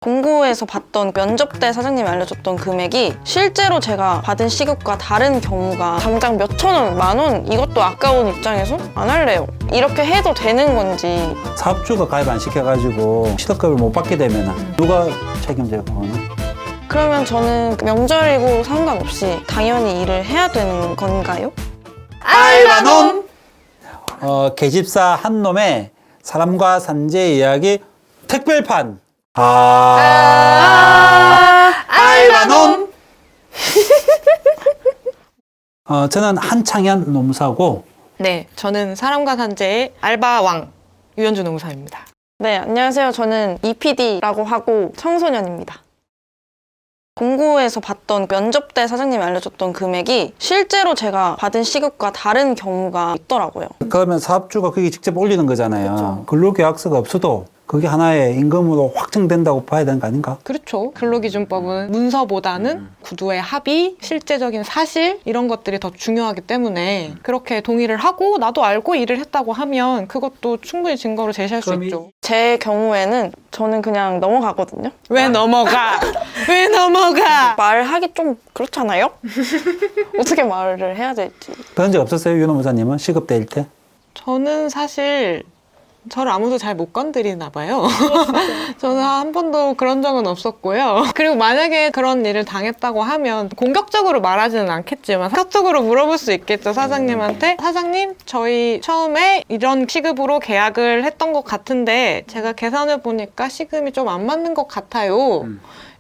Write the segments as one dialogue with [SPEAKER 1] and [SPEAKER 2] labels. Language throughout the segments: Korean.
[SPEAKER 1] 공고에서 봤던 면접 때 사장님이 알려줬던 금액이 실제로 제가 받은 시급과 다른 경우가 당장 몇천 원, 만 원 이것도 아까운 입장에서 안 할래요. 이렇게 해도 되는 건지.
[SPEAKER 2] 사업주가 가입 안 시켜가지고 시급을 못 받게 되면 누가 책임져요, 그거는?
[SPEAKER 1] 그러면 저는 명절이고 상관없이 당연히 일을 해야 되는 건가요?
[SPEAKER 2] 알바논! 계집사 한 놈의 사람과 산재 이야기 특별판! 알바논! 저는 한창현 노무사고.
[SPEAKER 3] 네, 저는 사람과 산재의 알바왕 유현주 노무사입니다.
[SPEAKER 1] 네, 안녕하세요. 저는 EPD라고 하고 청소년입니다. 공고에서 봤던 면접 때 사장님이 알려줬던 금액이 실제로 제가 받은 시급과 다른 경우가 있더라고요.
[SPEAKER 2] 그러면 사업주가 그게 직접 올리는 거잖아요.
[SPEAKER 1] 그렇죠.
[SPEAKER 2] 근로계약서가 없어도 그게 하나의 임금으로 확정된다고 봐야 되는 거 아닌가?
[SPEAKER 3] 그렇죠. 근로기준법은 문서보다는 구두의 합의, 실제적인 사실 이런 것들이 더 중요하기 때문에 그렇게 동의를 하고 나도 알고 일을 했다고 하면 그것도 충분히 증거로 제시할 수 있죠.
[SPEAKER 1] 제 경우에는 저는 그냥 넘어가거든요.
[SPEAKER 3] 왜 넘어가? 왜 넘어가?
[SPEAKER 1] 말하기 좀 그렇잖아요? 어떻게 말을 해야 될지.
[SPEAKER 2] 그런 적 없었어요, 윤 노무사님은? 시급대일 때?
[SPEAKER 3] 저는 사실 저를 아무도 잘 못 건드리나 봐요. 저는 한 번도 그런 적은 없었고요. 그리고 만약에 그런 일을 당했다고 하면 공격적으로 말하지는 않겠지만 사적으로 물어볼 수 있겠죠, 사장님한테. 사장님, 저희 처음에 이런 시급으로 계약을 했던 것 같은데 제가 계산해 보니까 시급이 좀 안 맞는 것 같아요.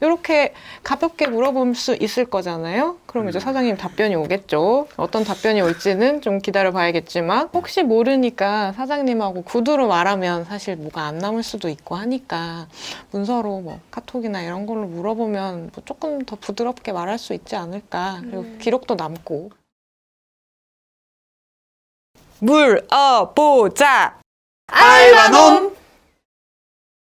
[SPEAKER 3] 이렇게 가볍게 물어볼 수 있을 거잖아요. 그럼 이제 사장님 답변이 오겠죠. 어떤 답변이 올지는 좀 기다려 봐야겠지만 혹시 모르니까 사장님하고 구두로 말하면 사실 뭐가 안 남을 수도 있고 하니까 문서로 뭐 카톡이나 이런 걸로 물어보면 뭐 조금 더 부드럽게 말할 수 있지 않을까. 그리고 기록도 남고. 물어보자!
[SPEAKER 1] 알바논!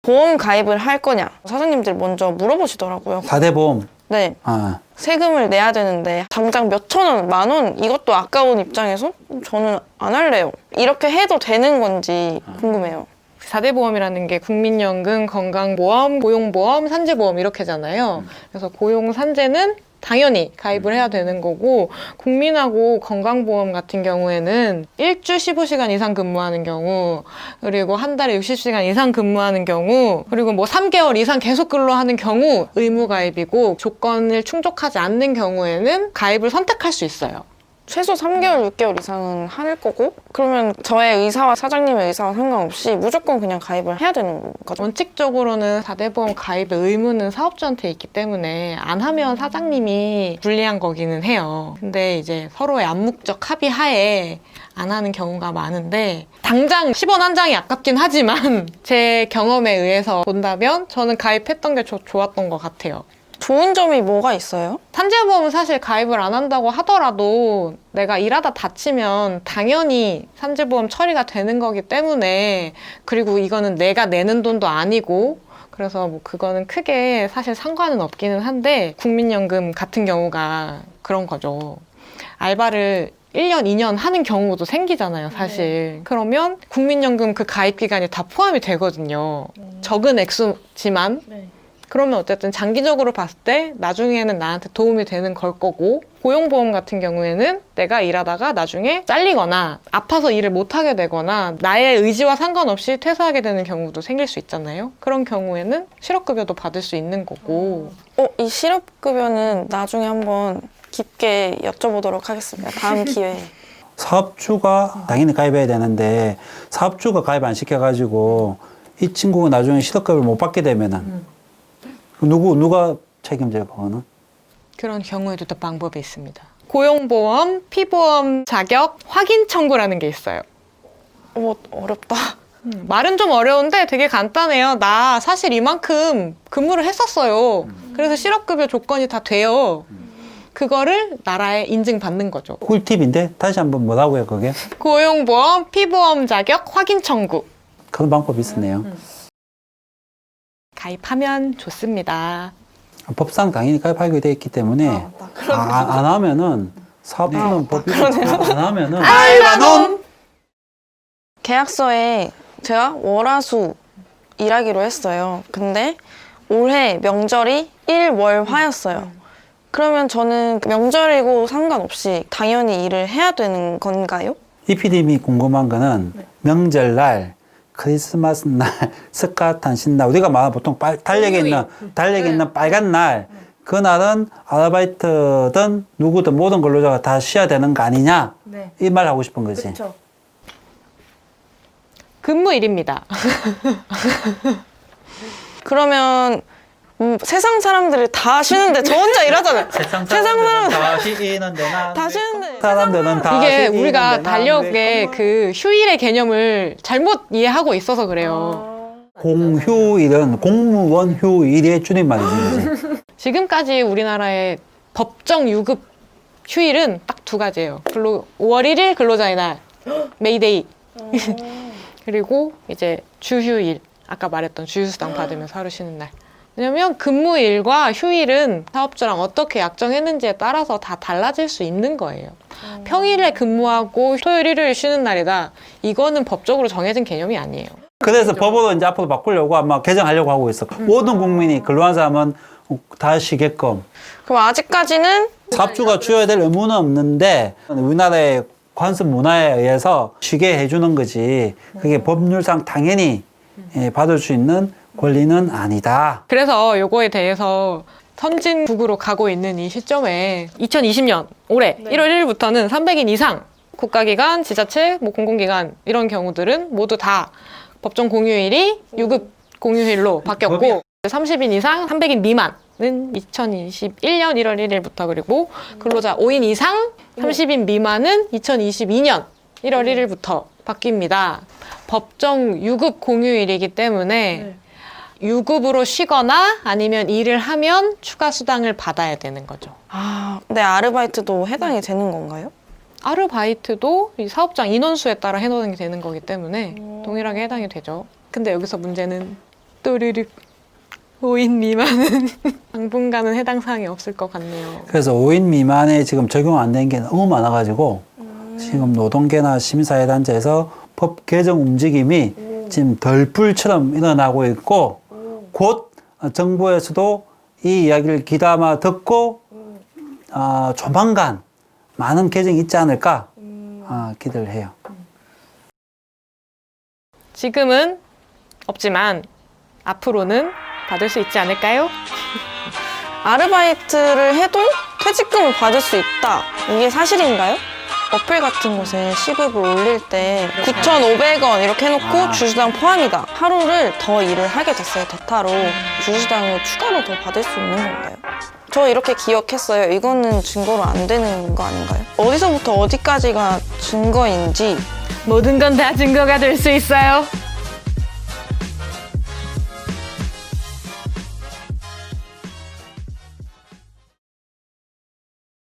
[SPEAKER 1] 보험 가입을 할 거냐? 사장님들 먼저 물어보시더라고요.
[SPEAKER 2] 4대 보험.
[SPEAKER 1] 네.
[SPEAKER 2] 아,
[SPEAKER 1] 세금을 내야 되는데 당장 몇천 원, 만 원 이것도 아까운 입장에서 저는 안 할래요. 이렇게 해도 되는 건지 궁금해요.
[SPEAKER 3] 4대 보험이라는 게 국민연금, 건강보험, 고용보험, 산재보험 이렇게잖아요. 그래서 고용, 산재는 당연히 가입을 해야 되는 거고 국민하고 건강보험 같은 경우에는 일주 15시간 이상 근무하는 경우 그리고 한 달에 60시간 이상 근무하는 경우 그리고 뭐 3개월 이상 계속 근로하는 경우 의무 가입이고 조건을 충족하지 않는 경우에는 가입을 선택할 수 있어요.
[SPEAKER 1] 최소 3개월, 6개월 이상은 할 거고 그러면 저의 의사와 사장님의 의사와 상관없이 무조건 그냥 가입을 해야 되는 거죠?
[SPEAKER 3] 원칙적으로는 4대 보험 가입의 의무는 사업주한테 있기 때문에 안 하면 사장님이 불리한 거기는 해요. 근데 이제 서로의 암묵적 합의 하에 안 하는 경우가 많은데 당장 10원 한 장이 아깝긴 하지만 제 경험에 의해서 본다면 저는 가입했던 게 좋았던 것 같아요.
[SPEAKER 1] 좋은 점이 뭐가 있어요?
[SPEAKER 3] 산재보험은 사실 가입을 안 한다고 하더라도 내가 일하다 다치면 당연히 산재보험 처리가 되는 거기 때문에 그리고 이거는 내가 내는 돈도 아니고 그래서 뭐 그거는 크게 사실 상관은 없기는 한데 국민연금 같은 경우가 그런 거죠. 알바를 1년, 2년 하는 경우도 생기잖아요, 사실. 그러면 국민연금 그 가입 기간이 다 포함이 되거든요. 적은 액수지만 그러면 어쨌든 장기적으로 봤을 때 나중에는 나한테 도움이 되는 걸 거고 고용보험 같은 경우에는 내가 일하다가 나중에 잘리거나 아파서 일을 못하게 되거나 나의 의지와 상관없이 퇴사하게 되는 경우도 생길 수 있잖아요. 그런 경우에는 실업급여도 받을 수 있는 거고.
[SPEAKER 1] 이 실업급여는 나중에 한번 깊게 여쭤보도록 하겠습니다. 다음 기회에.
[SPEAKER 2] 사업주가 당연히 가입해야 되는데 사업주가 가입 안 시켜가지고 이 친구가 나중에 실업급여를 못 받게 되면은 누가 책임져요, 그거는?
[SPEAKER 3] 그런 경우에도 또 방법이 있습니다. 고용보험, 피보험 자격 확인 청구라는 게 있어요.
[SPEAKER 1] 어렵다.
[SPEAKER 3] 말은 좀 어려운데 되게 간단해요. 나 사실 이만큼 근무를 했었어요. 그래서 실업급여 조건이 다 돼요. 그거를 나라에 인증받는 거죠.
[SPEAKER 2] 꿀팁인데 다시 한번 뭐라고요, 그게?
[SPEAKER 3] 고용보험, 피보험 자격 확인 청구.
[SPEAKER 2] 그런 방법이 있었네요.
[SPEAKER 3] 가입하면 좋습니다.
[SPEAKER 2] 법상 당연히 가입하게 돼 있기 때문에 안 하면은 사업주는 법이 안 하면은
[SPEAKER 1] 알바논! 계약서에 제가 월화수 일하기로 했어요. 근데 올해 명절이 1월화였어요. 그러면 저는 명절이고 상관없이 당연히 일을 해야 되는 건가요?
[SPEAKER 2] 이 PD님이 궁금한 거는 명절날, 크리스마스 날, 스카탄신날, 우리가 말하는 보통 달력에 있는 빨간 날, 그날은 아르바이트든 누구든 모든 근로자가 다 쉬어야 되는 거 아니냐? 이 말 하고 싶은 거지.
[SPEAKER 3] 근무일입니다.
[SPEAKER 1] 그러면 세상 사람들이 다 쉬는데 저 혼자 일하잖아요. 세상 사람들은
[SPEAKER 2] 다 쉬는데
[SPEAKER 1] 다 쉬는데
[SPEAKER 2] 사람들은 다
[SPEAKER 3] 이게
[SPEAKER 2] 쉬는데
[SPEAKER 3] 우리가
[SPEAKER 2] 난
[SPEAKER 3] 달력의
[SPEAKER 2] 왜
[SPEAKER 3] 그 휴일의 개념을 잘못 이해하고 있어서 그래요.
[SPEAKER 2] 공휴일은 공무원 휴일의 줄임말이지. 그지?
[SPEAKER 3] 지금까지 우리나라의 법정 유급 휴일은 딱 두 가지예요. 5월 1일 근로자의 날, 메이데이. 그리고 이제 주휴일, 아까 말했던 주휴수당 받으면서 하루 쉬는 날. 왜냐면 근무일과 휴일은 사업주랑 어떻게 약정했는지에 따라서 다 달라질 수 있는 거예요. 평일에 근무하고 토요일, 일요일 쉬는 날이다. 이거는 법적으로 정해진 개념이 아니에요.
[SPEAKER 2] 그래서 법으로 이제 앞으로 바꾸려고 아마 개정하려고 하고 있어. 모든 국민이 근로한 사람은 다 쉬게끔.
[SPEAKER 1] 그럼 아직까지는
[SPEAKER 2] 사업주가 주어야 될 의무는 없는데 우리나라의 관습 문화에 의해서 쉬게 해주는 거지. 그게 법률상 당연히 받을 수 있는 권리는 아니다.
[SPEAKER 3] 그래서 요거에 대해서 선진국으로 가고 있는 이 시점에 2020년 올해 1월 1일부터는 300인 이상 국가기관, 지자체, 뭐 공공기관 이런 경우들은 모두 다 법정 공휴일이 유급 공휴일로 바뀌었고 30인 이상 300인 미만은 2021년 1월 1일부터 그리고 근로자 5인 이상 30인 미만은 2022년 1월 1일부터 바뀝니다. 법정 유급 공휴일이기 때문에 유급으로 쉬거나 아니면 일을 하면 추가 수당을 받아야 되는 거죠.
[SPEAKER 1] 근데 아르바이트도 해당이 되는 건가요?
[SPEAKER 3] 아르바이트도 이 사업장 인원수에 따라 해놓는 게 되는 거기 때문에 동일하게 해당이 되죠. 근데 여기서 문제는 또르륵 5인 미만은 당분간은 해당 사항이 없을 것 같네요.
[SPEAKER 2] 그래서 5인 미만에 지금 적용 안 된 게 너무 많아가지고 지금 노동계나 시민사회단체에서 법 개정 움직임이 지금 덜불처럼 일어나고 있고 곧 정부에서도 이 이야기를 귀담아 듣고 조만간 많은 개정이 있지 않을까 기대를 해요.
[SPEAKER 3] 지금은 없지만 앞으로는 받을 수 있지 않을까요?
[SPEAKER 1] 아르바이트를 해도 퇴직금을 받을 수 있다. 이게 사실인가요? 어플 같은 곳에 시급을 올릴 때 9,500원 이렇게 해놓고 주수당 포함이다. 하루를 더 일을 하게 됐어요. 대타로 주수당을 추가로 더 받을 수 있는 건가요? 저 이렇게 기억했어요. 이거는 증거로 안 되는 거 아닌가요? 어디서부터 어디까지가 증거인지
[SPEAKER 3] 모든 건 다 증거가 될 수 있어요.